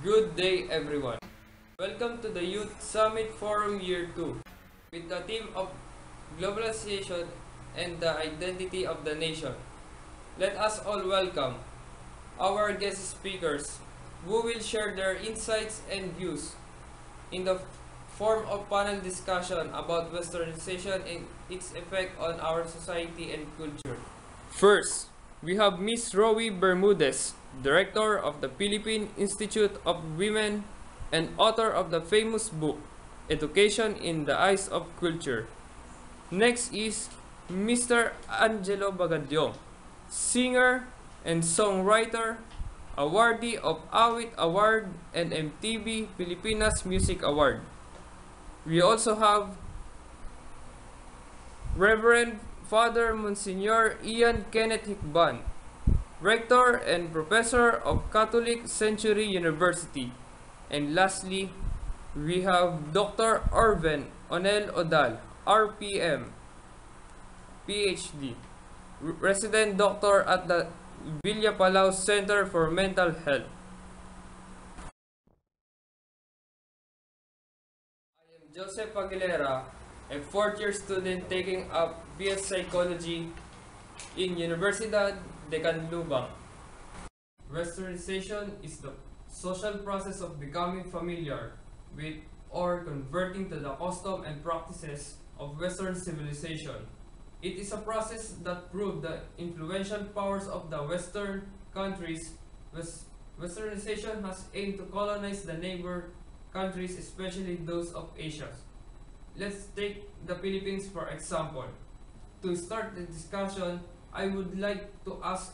Good day everyone. Welcome to the Youth Summit Forum Year 2 with the theme of globalization and the identity of the nation. Let us all welcome our guest speakers who will share their insights and views in the form of panel discussion about westernization and its effect on our society and culture. First, we have Ms. Rowie Bermudez, Director of the Philippine Institute of Women and author of the famous book, Education in the Eyes of Culture. Next is Mr. Angelo Bagadiong, singer and songwriter, awardee of Awit Award and MTV Pilipinas Music Award. We also have Reverend Father Monsignor Ian Kenneth Hicban, Rector and Professor of Catholic Century University. And lastly, we have Dr. Orven Onel Odal, RPM, PhD, Resident Doctor at the Villa Palau Center for Mental Health. I am Joseph Aguilera, a fourth-year student taking up BS Psychology in Universidad de Canlubang. Westernization is the social process of becoming familiar with or converting to the custom and practices of Western civilization. It is a process that proved the influential powers of the Western countries. Westernization has aimed to colonize the neighbor countries, especially those of Asia. Let's take the Philippines for example. To start the discussion, I would like to ask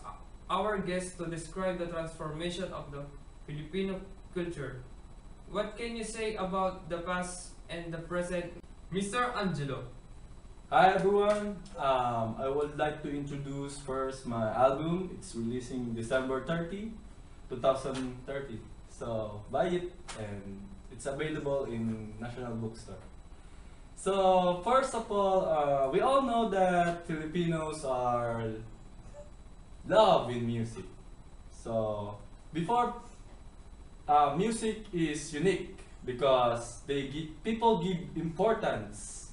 our guests to describe the transformation of the Filipino culture. What can you say about the past and the present? Mr. Angelo. Hi everyone, I would like to introduce first my album. It's releasing December 30, 2030. So buy it and it's available in National Bookstore. So first of all, we all know that Filipinos are love in music. So before, music is unique because people give importance,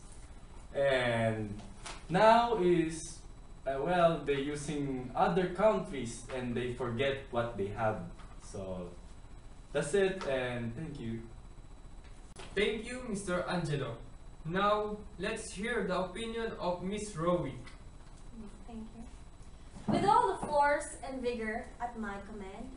and now is they're using other countries and they forget what they have. So that's it, and thank you. Thank you, Mr. Angelo. Now, let's hear the opinion of Miss Rowie. Thank you. With all the force and vigor at my command,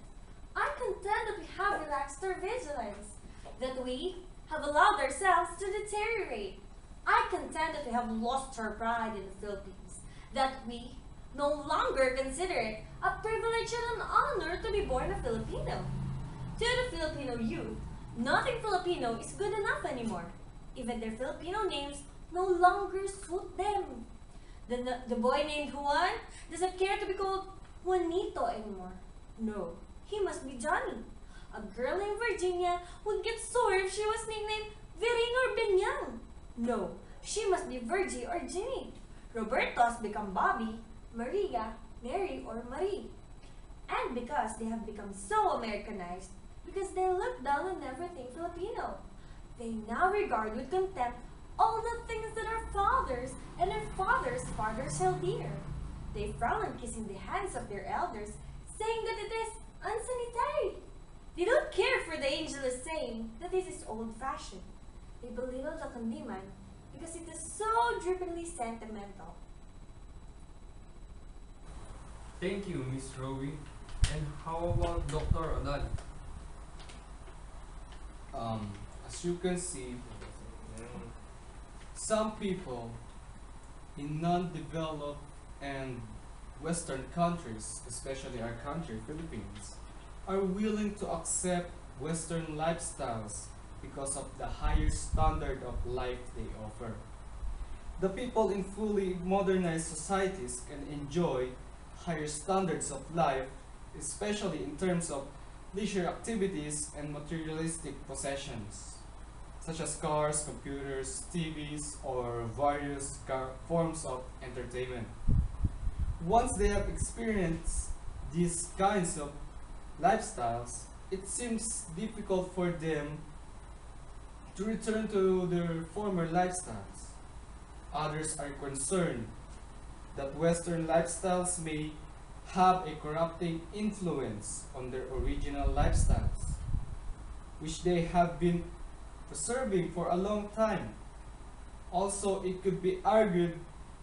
I contend that we have relaxed our vigilance, that we have allowed ourselves to deteriorate. I contend that we have lost our pride in the Philippines, that we no longer consider it a privilege and an honor to be born a Filipino. To the Filipino youth, nothing Filipino is good enough anymore. Even their Filipino names no longer suit them. The boy named Juan doesn't care to be called Juanito anymore. No, he must be Johnny. A girl named Virginia would get sore if she was nicknamed Virina or Binyang. No, she must be Virgie or Ginny. Roberto has become Bobby, Maria, Mary or Marie. And because they have become so Americanized, because they look down on everything Filipino, they now regard with contempt all the things that our fathers and our fathers' fathers held dear. They frown on kissing the hands of their elders, saying that it is unsanitary. They don't care for the angel is saying that this is old-fashioned. They belittle the condiman because it is so drippingly sentimental. Thank you, Miss Rowie. And how about Dr. Odal? As you can see, some people in non-developed and Western countries, especially our country, Philippines, are willing to accept Western lifestyles because of the higher standard of life they offer. The people in fully modernized societies can enjoy higher standards of life, especially in terms of leisure activities and materialistic possessions, such as cars, computers, TVs, or various forms of entertainment. Once they have experienced these kinds of lifestyles, it seems difficult for them to return to their former lifestyles. Others are concerned that Western lifestyles may have a corrupting influence on their original lifestyles, which they have been preserving for a long time. Also, it could be argued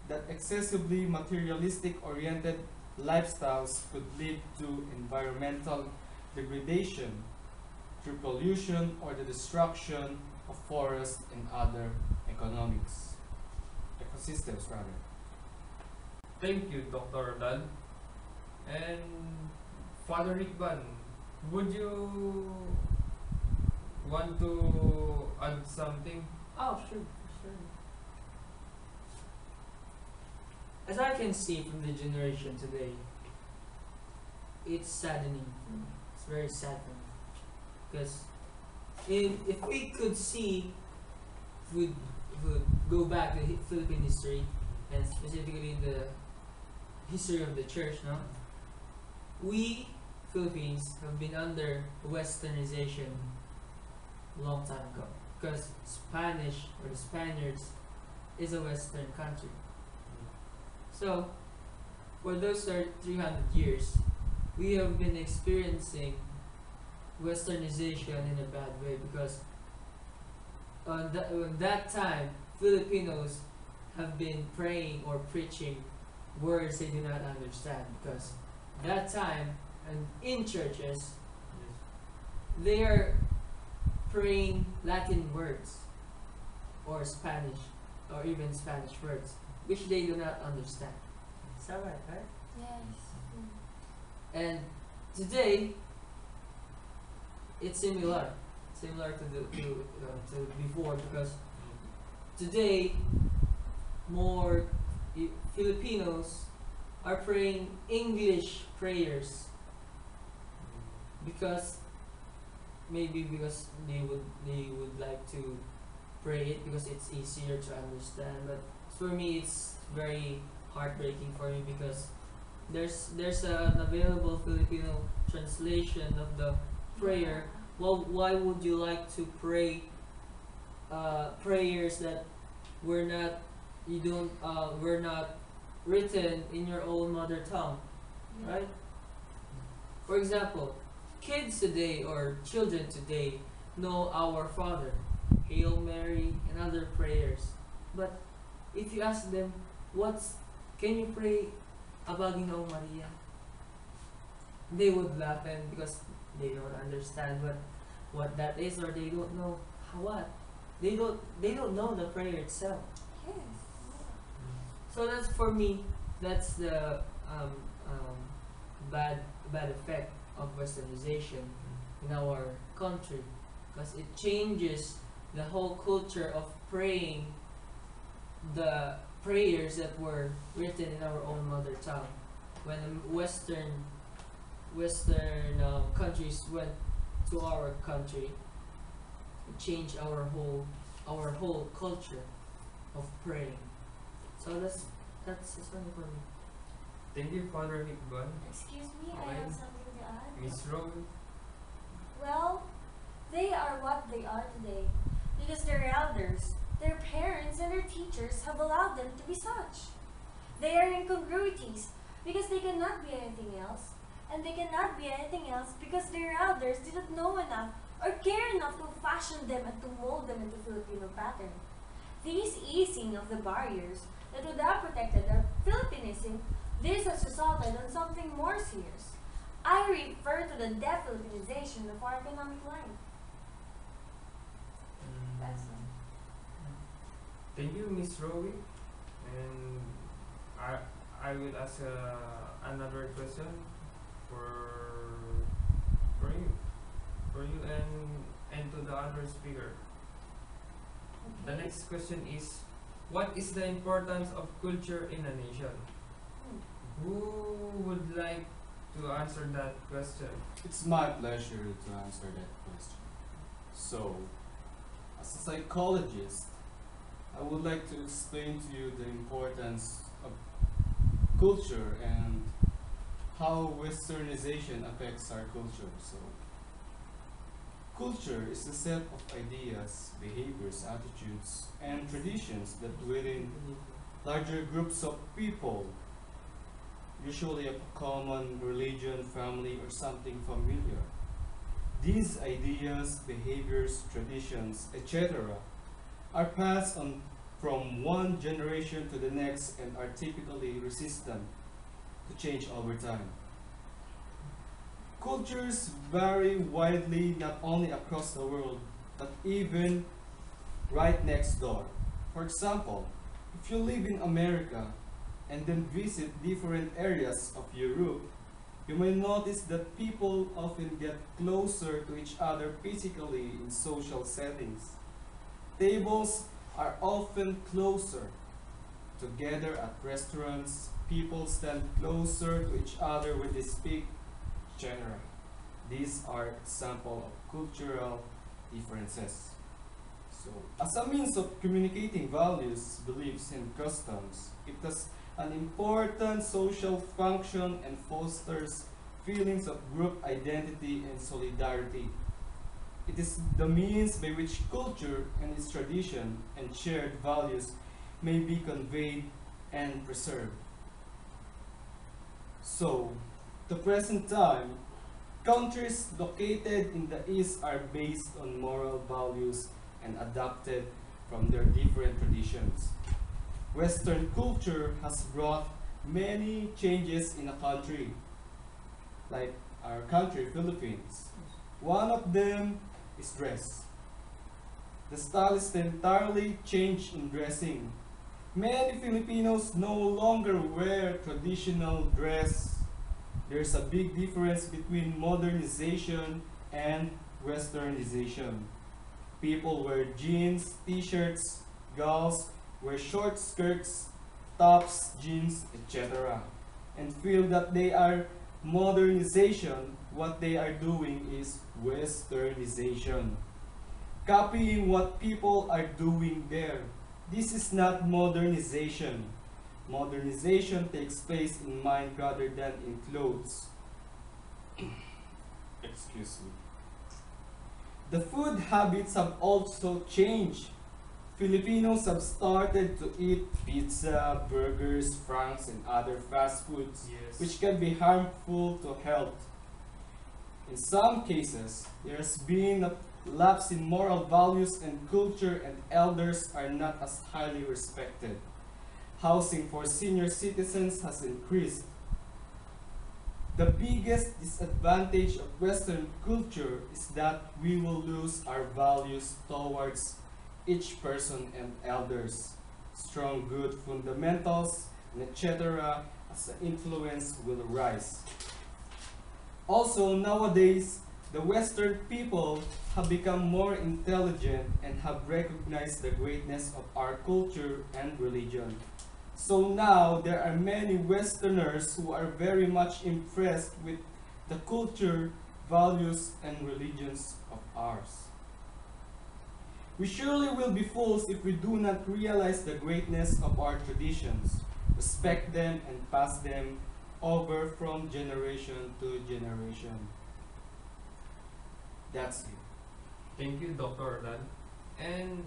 that excessively materialistic oriented lifestyles could lead to environmental degradation through pollution or the destruction of forests and other ecosystems rather. Thank you, Dr. Odal. And Father Hicban, would you want to add something? Oh, sure, sure. As I can see from the generation today, it's saddening for me. It's very saddening. Because if we could see, if we would go back to Philippine history, and specifically the history of the church, no? We Philippines have been under westernization a long time ago. Because Spanish or the Spaniards is a western country. So, for those 300 years, we have been experiencing westernization in a bad way because on that time, Filipinos have been praying or preaching words they do not understand because that time and in churches they are praying Latin words or Spanish or even Spanish words which they do not understand. Is that right? Yes. And today it's similar to before because today more Filipinos are praying English prayers because maybe because they would like to pray it because it's easier to understand, but for me it's very heartbreaking for me because there's an available Filipino translation of the prayer. Well, why would you like to pray prayers that were not written in your own mother tongue, right? For example, kids today or children today know Our Father, Hail Mary, and other prayers. But if you ask them, can you pray Bagadiong Maria? They would laugh and because they don't understand what that is or they don't know what. They don't know the prayer itself. Yes. So that's for me. That's the bad effect of westernization in our country, because it changes the whole culture of praying the prayers that were written in our own mother tongue. When Western countries went to our country, it changed our whole culture of praying. So that's only for me. Thank you, Father Hicban. Excuse me, I Okay. have something to add. Miss Rowe. Well, they are what they are today because their elders, their parents, and their teachers have allowed them to be such. They are incongruities because they cannot be anything else, and they cannot be anything else because their elders didn't know enough or care enough to fashion them and to mold them into Filipino pattern. These easing of the barriers that would have protected their Filipinism, this has resulted in something more serious. I refer to the de-Filipinization of our economic life. That's all. Thank you, Miss Rowe. And I will ask another question for you and to the other speaker. The Okay. next question is, what is the importance of culture in a nation? Who would like to answer that question? It's my pleasure to answer that question. So, as a psychologist, I would like to explain to you the importance of culture and how westernization affects our culture. So, Culture is a set of ideas, behaviors, attitudes, and traditions that within larger groups of people, usually of a common religion, family, or something familiar. These ideas, behaviors, traditions, etc., are passed on from one generation to the next and are typically resistant to change over time. Cultures vary widely not only across the world, but even right next door. For example, if you live in America and then visit different areas of Europe, you may notice that people often get closer to each other physically in social settings. Tables are often closer together at restaurants. People stand closer to each other when they speak, etc. These are examples of cultural differences. So, as a means of communicating values, beliefs, and customs, it has an important social function and fosters feelings of group identity and solidarity. It is the means by which culture and its tradition and shared values may be conveyed and preserved. So, the present time, countries located in the East are based on moral values and adapted from their different traditions. Western culture has brought many changes in a country, like our country, Philippines. One of them is dress. The style is entirely changed in dressing. Many Filipinos no longer wear traditional dress. There's a big difference between modernization and westernization. People wear jeans, t-shirts, girls wear short skirts, tops, jeans, etc. and feel that they are modernization. What they are doing is westernization. Copying what people are doing there. This is not modernization. Modernization takes place in mind rather than in clothes. Excuse me. The food habits have also changed. Filipinos have started to eat pizza, burgers, franks, and other fast foods, Yes. which can be harmful to health. In some cases, there has been a lapse in moral values and culture, and elders are not as highly respected. Housing for senior citizens has increased. The biggest disadvantage of Western culture is that we will lose our values towards each person and elders. Strong good fundamentals, and etc. as the influence will rise. Also, nowadays, the Western people have become more intelligent and have recognized the greatness of our culture and religion. So now, there are many Westerners who are very much impressed with the culture, values, and religions of ours. We surely will be fools if we do not realize the greatness of our traditions, respect them, and pass them over from generation to generation. That's it. Thank you, Dr. Odal. And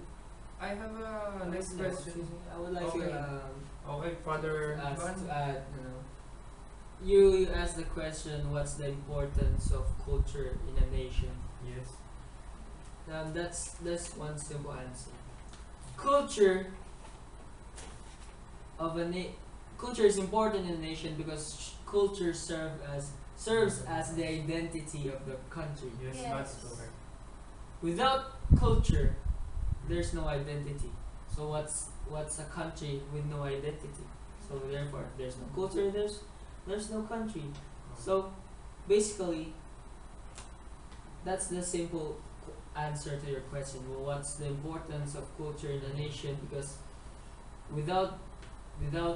I have a next question. I would like Okay. to Okay, Father ask Hicban. to add, you asked the question, what's the importance of culture in a nation? Yes. That's one simple answer. Culture culture is important in a nation because culture serves as the identity of the country. Yes, Yes. that's correct. Without culture, there's no identity. So what's a country with no identity? So therefore, there's no culture. There's no country. So basically, that's the simple answer to your question. Well, what's the importance of culture in a nation? Because without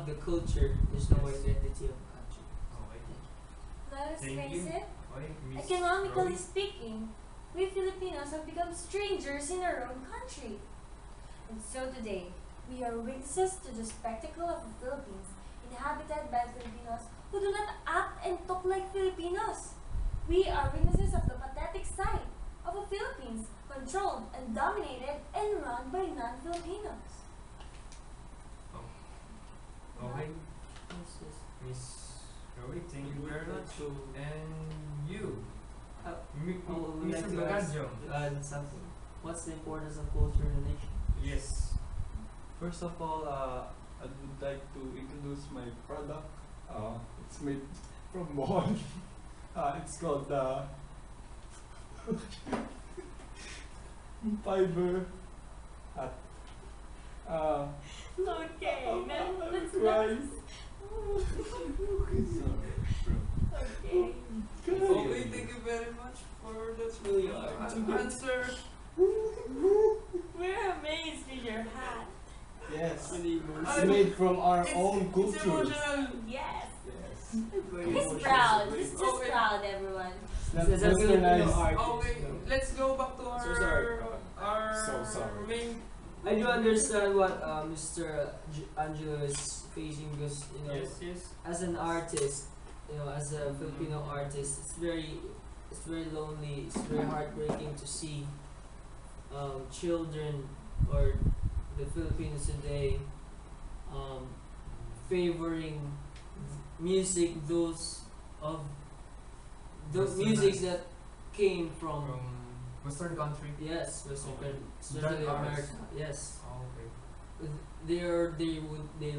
the culture, there's no identity of a country. Okay. Let us Thank face you. it, Okay, Miss economically Rose. speaking, we Filipinos have become strangers in our own country. And so today, we are witnesses to the spectacle of the Philippines, inhabited by Filipinos who do not act and talk like Filipinos. We are witnesses of the pathetic sight of a Philippines controlled and dominated and run by non-Filipinos. Okay, Yes, yes. Miss Roy, thank you very much. So, And you, I Mi- would like Mr. to ask, Bagadiong. add something. What's the importance of culture in the nation? Yes. First of all, I would like to introduce my product. It's made from bone. It's called fiber. Okay, let's cry. Okay. Okay, thank you very much for that really hard. answer. We're amazed with your hat. Yes. Really It's made from our own It's cultures. emotional. Yes. Yes. He's proud. He's just Okay. proud, everyone. It's not It's a Filipino westernized. artist. Okay, let's go back to our So sorry. our So sorry. main. I do understand what Mr. Angelo is facing because Yes. as an artist, as a Filipino artist, it's very lonely. It's very heartbreaking to see children or the Filipinos today favoring music those music that came from From Western country. yes, Western Okay. country, especially That ours. America. Yes. Oh, okay. They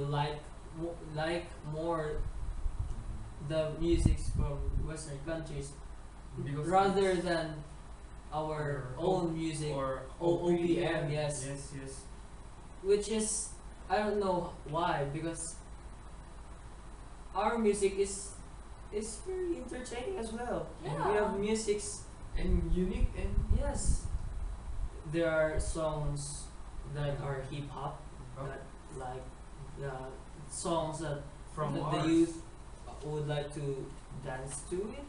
like more the musics from Western countries Because rather than our own music, or OPM, yes. Yes. which is I don't know why, because our music is very entertaining as well. And we Yeah. have musics. And unique and Yes, there are songs that are hip hop, that like the songs that from the ours. youth would like to dance to it.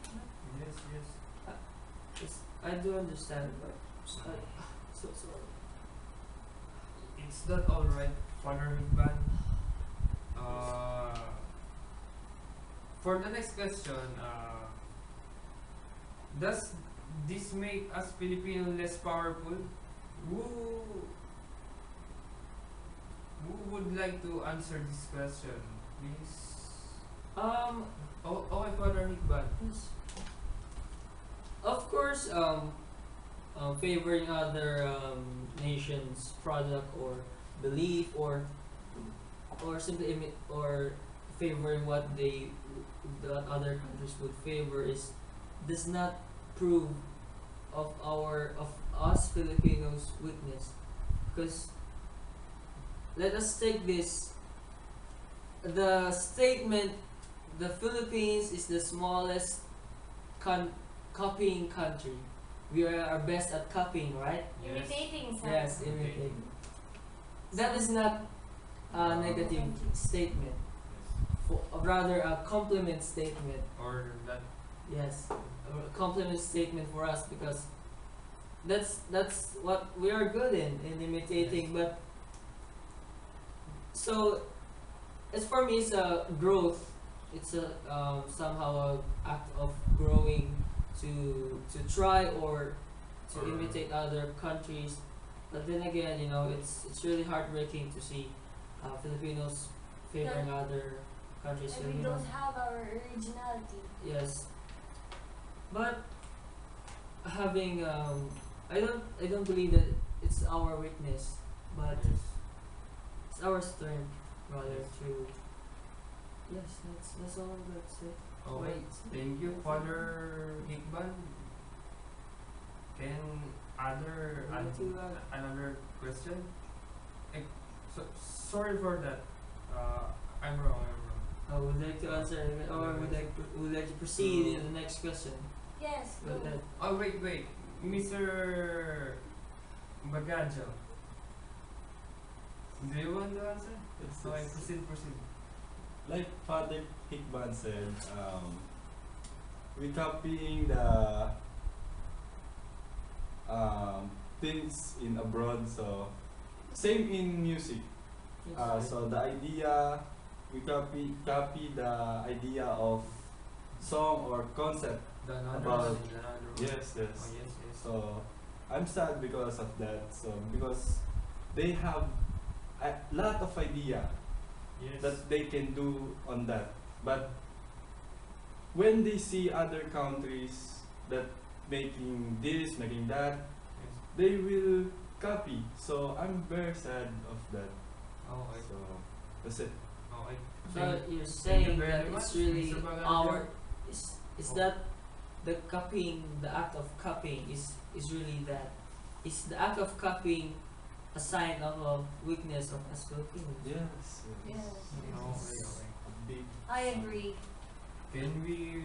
Yes. I do understand, but so sorry. It's that alright, Father Hicban. For the next question, does this make us Filipino less powerful? Who would like to answer this question, please? Okay, Father Hicban. Yes. Of course, favoring other nations' product or belief, or simply or favoring what other countries would favor does not prove of us Filipinos' weakness. Because let us take the statement: the Philippines is the smallest copying country. We are best at copying, right? Yes. Imitating sound. Yes, imitating. That is not a negative statement, rather a compliment statement. Or that. Yes, a compliment statement for us, because that's what we are good in imitating. But so as for me, it's a growth. It's a somehow a act of growing to try or to imitate other countries. But then again, it's really heartbreaking to see Filipinos favoring other countries. And we Filipinos. don't have our originality. Yes, but having I don't believe that it's our weakness, but it's our strength rather to. Yes, that's all I'm going to say. Okay, thank you, Father Hicban. Can another question? Sorry for that. I'm wrong. I would like to answer, or I would like to proceed to the next question. Yes, go. But Oh wait, Mr. Bagadiong. Do you want to answer? Okay, proceed. Like Father Hicban said, we copying the things in abroad, so same in music. So the idea, we copy the idea of song or concept The another About- one, the another one. Yes, yes. Oh, yes, yes. So I'm sad because of that. So because they have a lot of idea Yes. that they can do on that, but when they see other countries that making this, making that, Yes. they will copy. So I'm very sad of that. Oh, okay. So that's it. Okay. So you're thank you saying very that much, it's really Mr. Bagadiong. our is that the copying, the act of copying is really that is the act of copying a sign of a weakness of us Filipinos. Yes. Yes. Oh, okay, okay. Big. I agree. Can we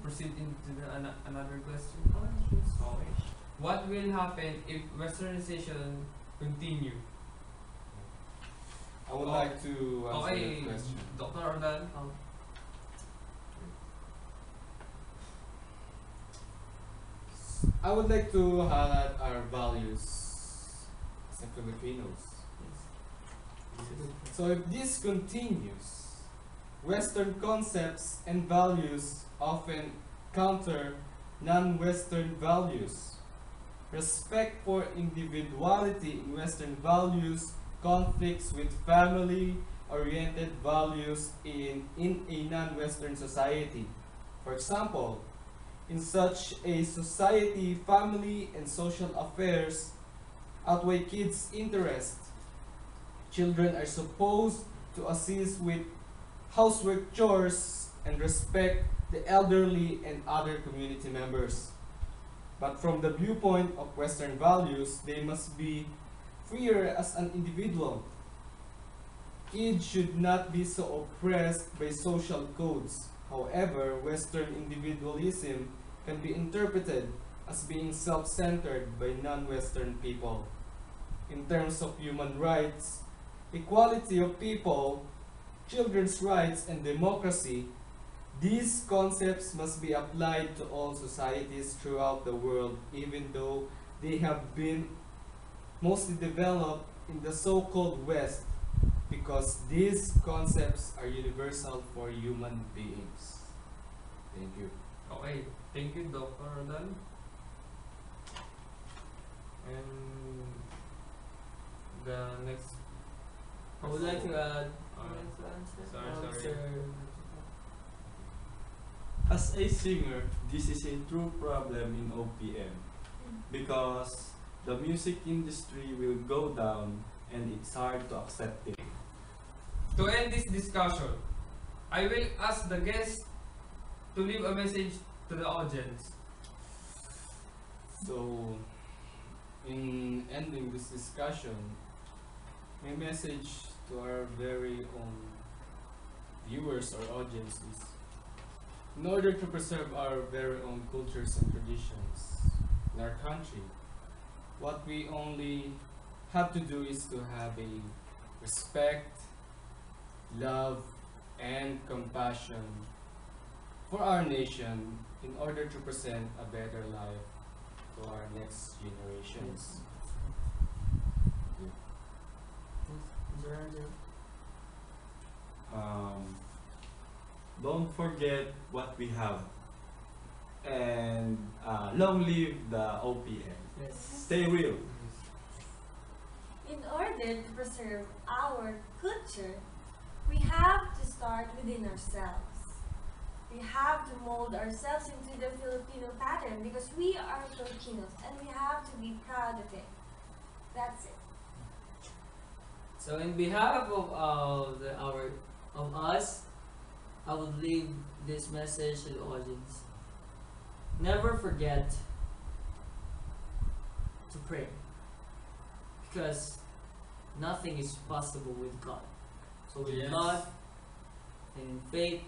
proceed into the another question? Oh, yes. Okay. What will happen if westernization continue? I would Oh. like to answer Okay, that question. Dr. Odal. Oh, I would like to highlight our values as a Filipinos. yes. So if this continues, Western concepts and values often counter non-Western values. Respect for individuality in Western values conflicts with family-oriented values in a non-Western society. For example, in such a society, family and social affairs outweigh kids' interests. Children are supposed to assist with housework chores and respect the elderly and other community members. But from the viewpoint of Western values, they must be freer as an individual. Kids should not be so oppressed by social codes. However, Western individualism can be interpreted as being self-centered by non-Western people. In terms of human rights, equality of people, children's rights, and democracy, these concepts must be applied to all societies throughout the world, even though they have been mostly developed in the so-called West, because these concepts are universal for human beings. Thank you. Okay, thank you, Dr. Odal. And the next. I would like to add. Sorry. As a singer, this is a true problem in OPM because the music industry will go down and it's hard to accept it. To end this discussion, I will ask the guest to leave a message to the audience. So, in ending this discussion, my message to our very own viewers or audience is, in order to preserve our very own cultures and traditions in our country, what we only have to do is to have a respect, love, and compassion for our nation in order to present a better life to our next generations. Don't forget what we have, and long live the OPM. Yes. Stay real. In order to preserve our culture, we have to start within ourselves. We have to mold ourselves into the Filipino pattern because we are Filipinos and we have to be proud of it. That's it. So in behalf of us, I would leave this message to the audience. Never forget to pray, because nothing is possible with God. So with Yes. God and in faith,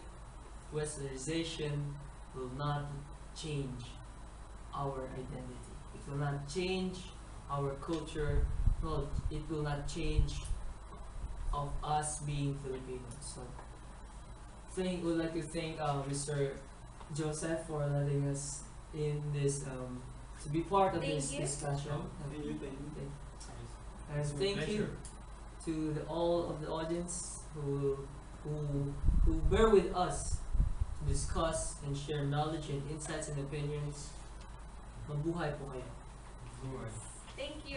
Westernization will not change our identity. It will not change our culture. No, it will not change of us being Filipinos. So, would like to thank Mr. Joseph for letting us in this to be part of Thank this you. discussion. Thank you, thank you. And It's my thank you pleasure. to all of the audience who bear with us to discuss and share knowledge and insights and opinions. Mabuhay po kayo. Boy. Thank you.